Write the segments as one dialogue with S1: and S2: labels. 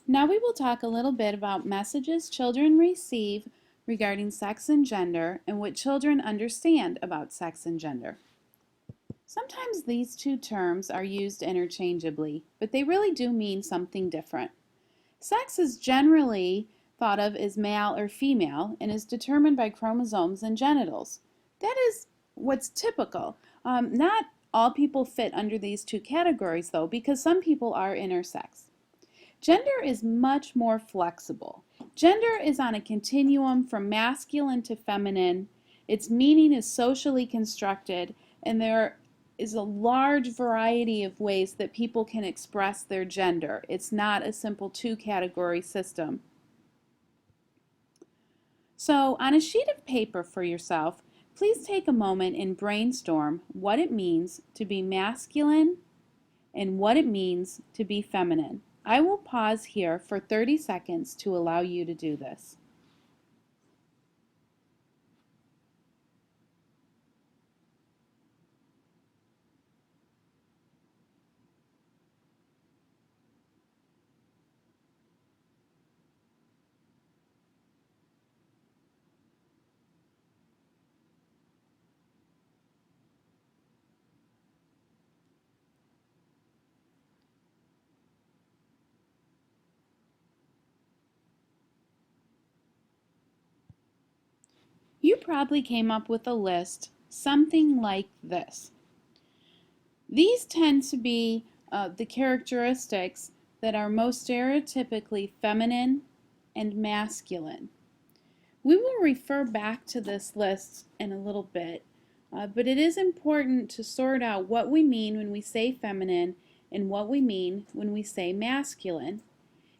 S1: Now we will talk a little bit about messages children receive regarding sex and gender and what children understand about sex and gender. Sometimes these two terms are used interchangeably, but they really do mean something different. Sex is generally thought of as male or female and is determined by chromosomes and genitals. That is what's typical. Not all people fit under these two categories though, because some people are intersex. Gender is much more flexible. Gender is on a continuum from masculine to feminine. Its meaning is socially constructed, and there is a large variety of ways that people can express their gender. It's not a simple two-category system. So, on a sheet of paper for yourself, please take a moment and brainstorm what it means to be masculine and what it means to be feminine. I will pause here for 30 seconds to allow you to do this. You probably came up with a list something like this. These tend to be the characteristics that are most stereotypically feminine and masculine. We will refer back to this list in a little bit, but it is important to sort out what we mean when we say feminine and what we mean when we say masculine.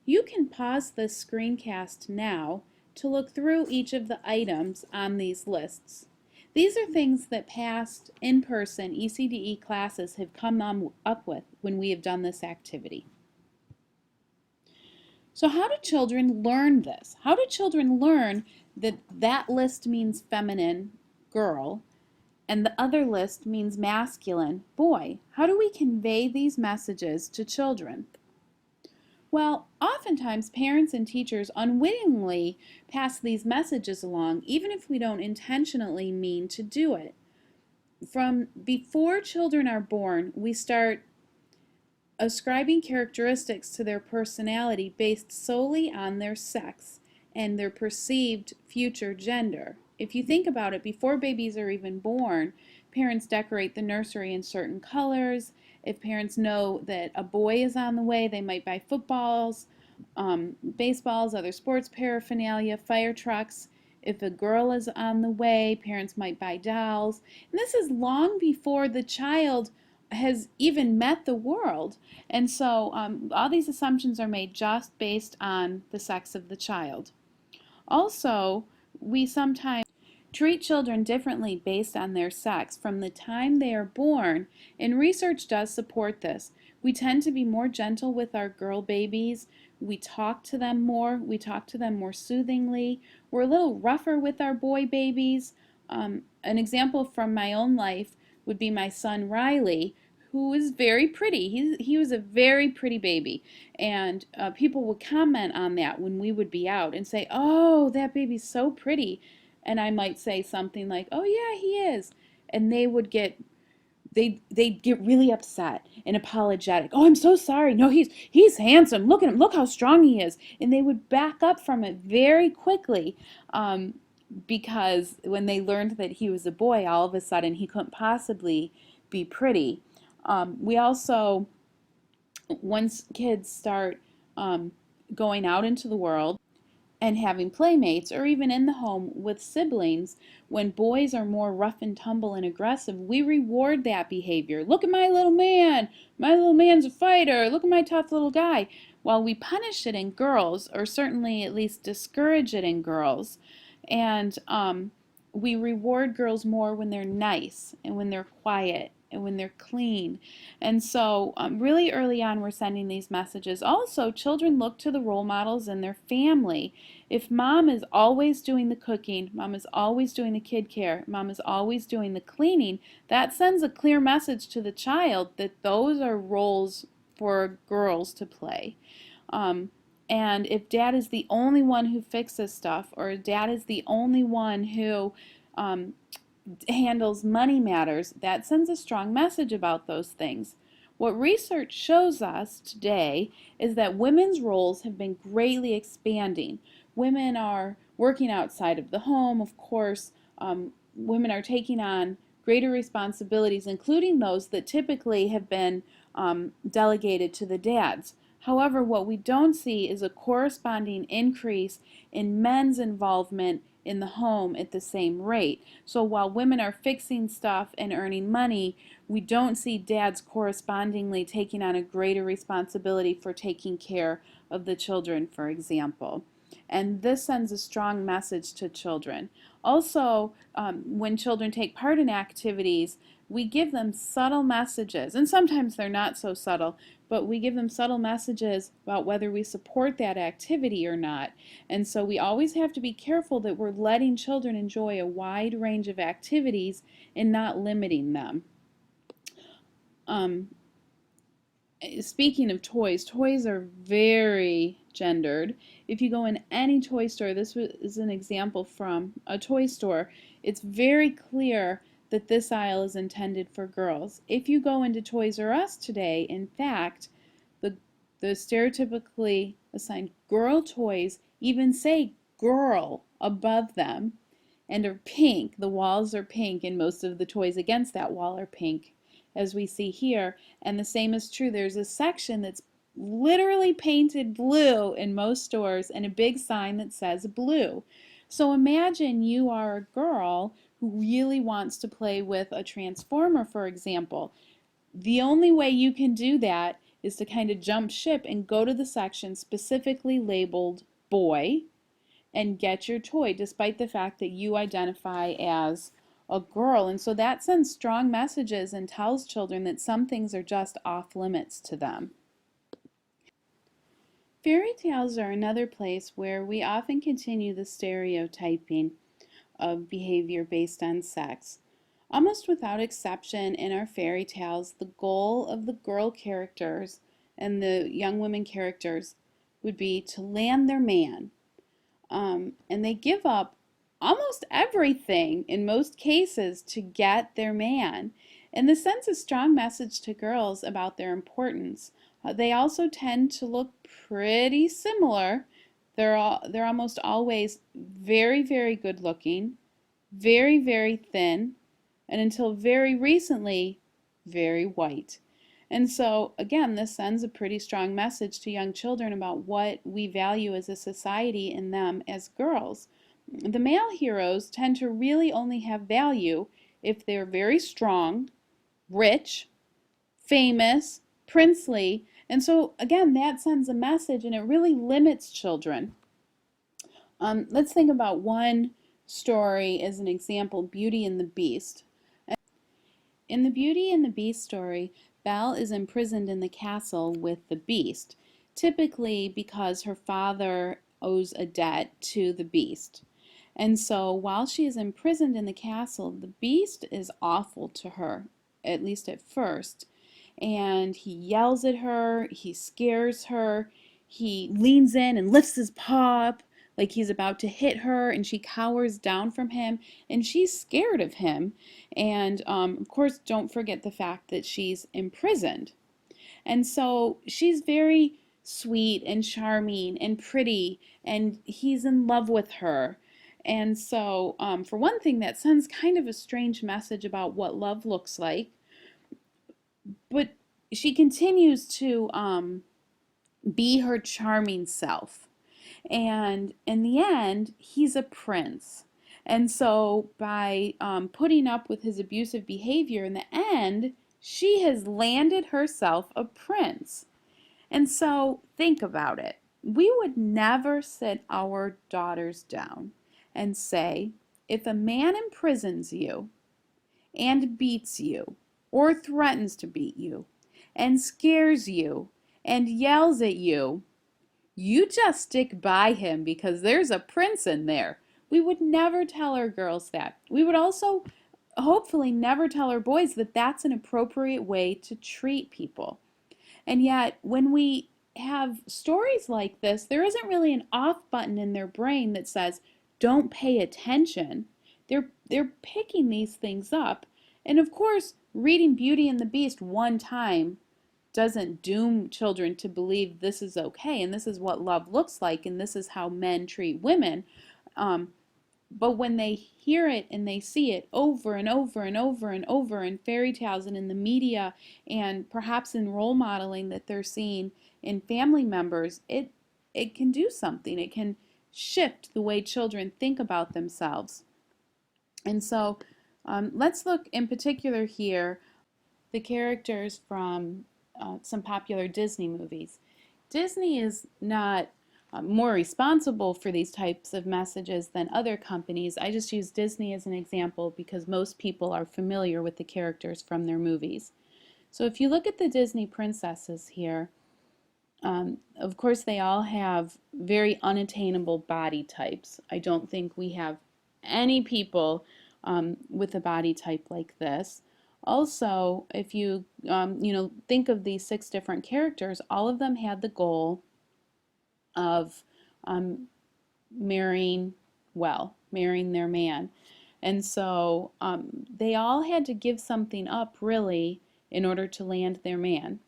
S1: You can pause this screencast now to look through each of the items on these lists. These are things that past in-person ECDE classes have come up with when we have done this activity. So how do children learn this? How do children learn that that list means feminine, girl, and the other list means masculine, boy? How do we convey these messages to children? Well, oftentimes parents and teachers unwittingly pass these messages along, even if we don't intentionally mean to do it. From before children are born, we start ascribing characteristics to their personality based solely on their sex and their perceived future gender. If you think about it, before babies are even born, parents decorate the nursery in certain colors. If parents know that a boy is on the way, they might buy footballs, baseballs, other sports paraphernalia, fire trucks. If a girl is on the way, parents might buy dolls. And this is long before the child has even met the world. And so all these assumptions are made just based on the sex of the child. Also, we sometimes treat children differently based on their sex from the time they are born, and research does support this. We tend to be more gentle with our girl babies. We talk to them more. We talk to them more soothingly. We're a little rougher with our boy babies. An example from my own life would be my son Riley, who is very pretty. He was a very pretty baby, and people would comment on that when we would be out and say, "Oh, that baby's so pretty," and I might say something like, "Oh yeah, he is," and they'd get really upset and apologetic. "Oh, I'm so sorry. No, he's handsome. Look at him. Look how strong he is," and they would back up from it very quickly. Because when they learned that he was a boy, all of a sudden he couldn't possibly be pretty. We also, once kids start going out into the world and having playmates, or even in the home with siblings, when boys are more rough and tumble and aggressive, we reward that behavior. "Look at my little man. My little man's a fighter. Look at my tough little guy." While we punish it in girls, or certainly at least discourage it in girls, and we reward girls more when they're nice and when they're quiet and when they're clean. And so really early on we're sending these messages. Also, children look to the role models in their family. If mom is always doing the cooking, mom is always doing the kid care, mom is always doing the cleaning, that sends a clear message to the child that those are roles for girls to play. And if dad is the only one who fixes stuff, or dad is the only one who um, handles money matters, that sends a strong message about those things. What research shows us today is that women's roles have been greatly expanding. Women are working outside of the home, of course. Women are taking on greater responsibilities, including those that typically have been delegated to the dads. However, what we don't see is a corresponding increase in men's involvement in the home at the same rate. So while women are fixing stuff and earning money, we don't see dads correspondingly taking on a greater responsibility for taking care of the children, for example. And this sends a strong message to children. Also, when children take part in activities, we give them subtle messages, and sometimes they're not so subtle, but we give them subtle messages about whether we support that activity or not. And so we always have to be careful that we're letting children enjoy a wide range of activities and not limiting them. Speaking of toys, toys are very gendered. If you go in any toy store, this is an example from a toy store, it's very clear that this aisle is intended for girls. If you go into Toys R Us today, in fact, the, the stereotypically assigned girl toys even say girl above them and are pink. The walls are pink, and most of the toys against that wall are pink, as we see here. And the same is true. There's a section that's literally painted blue in most stores and a big sign that says blue. So imagine you are a girl who really wants to play with a transformer, for example. The only way you can do that is to kind of jump ship and go to the section specifically labeled boy and get your toy, despite the fact that you identify as a girl. And so that sends strong messages and tells children that some things are just off limits to them. Fairy tales are another place where we often continue the stereotyping of behavior based on sex. Almost without exception, in our fairy tales, the goal of the girl characters and the young women characters would be to land their man. And they give up almost everything in most cases to get their man. And this sends a strong message to girls about their importance. They also tend to look pretty similar. They're almost always very, very good looking, very, very thin, and until very recently, very white. And so, again, this sends a pretty strong message to young children about what we value as a society in them as girls. The male heroes tend to really only have value if they're very strong, rich, famous, princely, and so, again, that sends a message and it really limits children. Let's think about one story as an example, Beauty and the Beast. In the Beauty and the Beast story, Belle is imprisoned in the castle with the Beast, typically because her father owes a debt to the Beast. And so while she is imprisoned in the castle, the Beast is awful to her, at least at first. And he yells at her, he scares her, he leans in and lifts his paw up like he's about to hit her, and she cowers down from him, and she's scared of him. And of course, don't forget the fact that she's imprisoned. And so she's very sweet and charming and pretty, and he's in love with her. And so, for one thing, that sends kind of a strange message about what love looks like. But she continues to be her charming self. And in the end, he's a prince. And so by putting up with his abusive behavior, in the end, she has landed herself a prince. And so think about it. We would never sit our daughters down and say, if a man imprisons you and beats you or threatens to beat you and scares you and yells at you, you just stick by him because there's a prince in there. We would never tell our girls that. We would also hopefully never tell our boys that that's an appropriate way to treat people. And yet, when we have stories like this, there isn't really an off button in their brain that says, don't pay attention. They're picking these things up. And of course, reading Beauty and the Beast one time doesn't doom children to believe this is okay and this is what love looks like and this is how men treat women. Um, but when they hear it and they see it over and over and over and over in fairy tales and in the media and perhaps in role modeling that they're seeing in family members, it can do something. It can shift the way children think about themselves. And so let's look in particular here the characters from some popular Disney movies. Disney is not more responsible for these types of messages than other companies. I just use Disney as an example because most people are familiar with the characters from their movies. So if you look at the Disney princesses here, of course they all have very unattainable body types. I don't think we have any people with a body type like this. Also, if you think of these 6 different characters, all of them had the goal of marrying marrying their man. And so they all had to give something up really in order to land their man.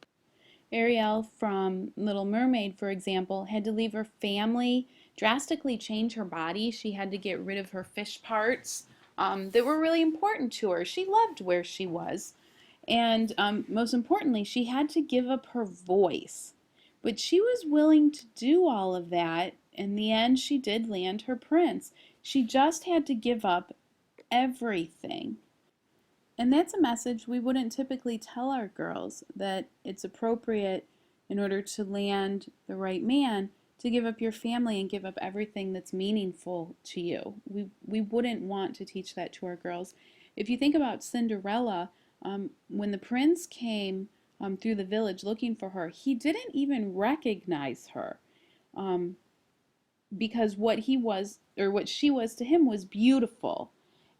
S1: Ariel from Little Mermaid, for example, had to leave her family, drastically change her body. She had to get rid of her fish parts that were really important to her. She loved where she was. And most importantly, she had to give up her voice. But she was willing to do all of that. In the end, she did land her prince. She just had to give up everything. And that's a message we wouldn't typically tell our girls, that it's appropriate in order to land the right man to give up your family and give up everything that's meaningful to you. We wouldn't want to teach that to our girls. If you think about Cinderella, when the prince came through the village looking for her, he didn't even recognize her because what he was, or what she was to him, was beautiful.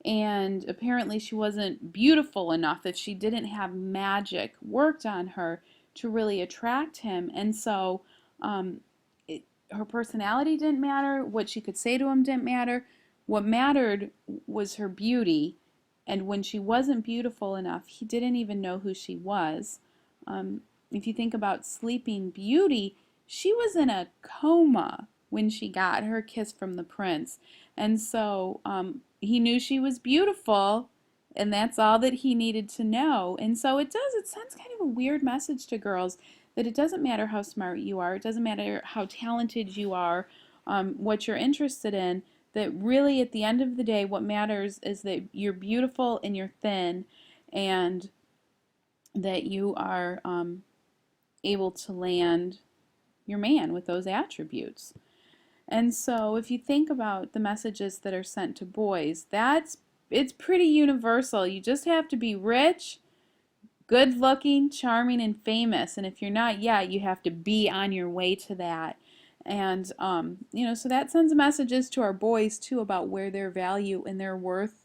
S1: And apparently she wasn't beautiful enough if she didn't have magic worked on her to really attract him. And so her personality didn't matter. What she could say to him didn't matter. What mattered was her beauty. And when she wasn't beautiful enough, he didn't even know who she was. If you think about Sleeping Beauty, she was in a coma when she got her kiss from the prince. And so he knew she was beautiful, and that's all that he needed to know. And so it sends kind of a weird message to girls that it doesn't matter how smart you are, it doesn't matter how talented you are, what you're interested in, that really at the end of the day what matters is that you're beautiful and you're thin, and that you are able to land your man with those attributes. And so if you think about the messages that are sent to boys, it's pretty universal. You just have to be rich, good looking, charming, and famous. And if you're not yet, you have to be on your way to that. And so that sends messages to our boys too about where their value and their worth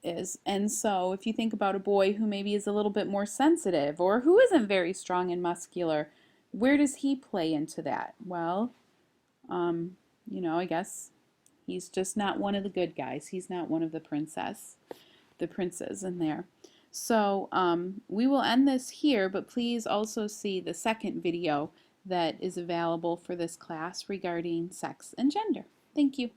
S1: is. And so if you think about a boy who maybe is a little bit more sensitive or who isn't very strong and muscular, where does he play into that? Well, I guess he's just not one of the good guys. He's not one of the princes in there. So we will end this here, but please also see the second video that is available for this class regarding sex and gender. Thank you.